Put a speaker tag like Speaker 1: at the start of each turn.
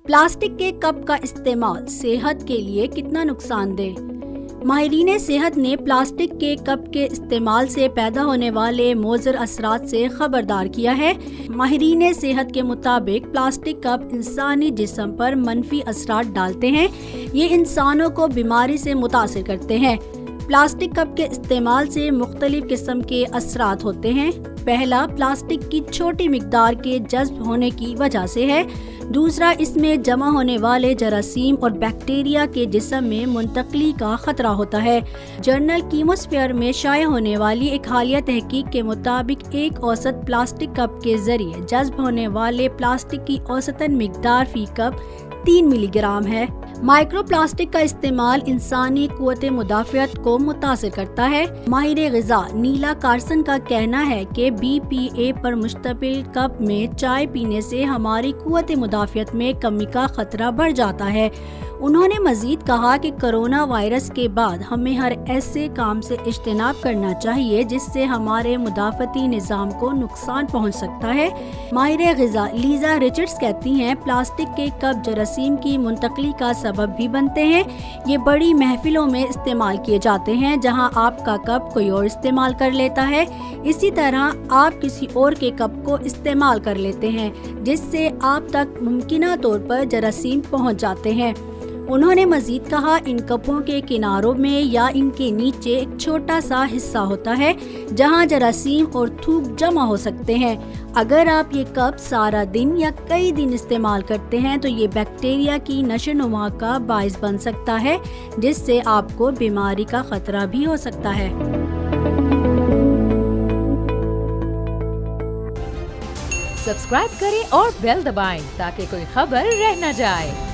Speaker 1: Plastic के cup का इस्तेमाल सेहत के लिए कितना नुकसानदेह? माहिरीन सेहत ने प्लास्टिक के कप के इस्तेमाल से पैदा होने वाले मुज़र असरात से खबरदार किया है। माहिरीन सेहत के मुताबिक प्लास्टिक कप इंसानी जिस्म पर मनफी असरात डालते हैं। ये इंसानों को बीमारी से मुतासिर करते हैं। प्लास्टिक कप के इस्तेमाल से मुख्तलिफ किस्म के असरात होते हैं। पहला, प्लास्टिक की छोटी मिकदार के जज्ब होने की वजह से है। दूसरा, इसमें जमा होने वाले जरासीम और बैक्टीरिया के जिस्म में मुंतकली का खतरा होता है। जर्नल कीमोस्फेयर में शाया होने वाली एक हालिया तहकीक के मुताबिक एक औसत प्लास्टिक कप के जरिए जज्ब होने वाले प्लास्टिक की औसतन मिकदार फी कप 3 मिलीग्राम है। माइक्रो प्लास्टिक का इस्तेमाल इंसानी कुव्वत मुदाफ़ियत को मुतासिर करता है। माहिर ग़िज़ा नीला कार्सन का कहना है कि BPA पर मुश्तमिल कप में चाय पीने से हमारी कुव्वत मुदाफ़ियत में कमी का खतरा बढ़ जाता है। उन्होंने मज़ीद कहा कि कोरोना वायरस के बाद हमें हर ऐसे काम से इज्तनाब करना चाहिए जिससे हमारे मुदाफ़ती निज़ाम को नुकसान पहुँच सकता है। माहिर ग़िज़ा लीज़ा रिचर्ड्स कहती हैं, प्लास्टिक के कप जरासीम की मुंतकली का सबब भी बनते हैं। ये बड़ी महफिलों में इस्तेमाल किए जाते हैं जहां आपका कप कोई और इस्तेमाल कर लेता है। इसी तरह आप किसी और के कप को इस्तेमाल कर लेते हैं जिससे आप तक मुमकिना तौर पर जरासीम पहुंच जाते हैं। उन्होंने मजीद कहा, इन कपों के किनारों में या इनके नीचे एक छोटा सा हिस्सा होता है जहां जरासीम और थूक जमा हो सकते हैं। अगर आप ये कप सारा दिन या कई दिन इस्तेमाल करते हैं तो ये बैक्टीरिया की नशोनुमा का बाइस बन सकता है जिससे आपको बीमारी का खतरा भी हो सकता है।
Speaker 2: सब्सक्राइब करें और बेल दबाएं ताकि कोई खबर रह न जाए।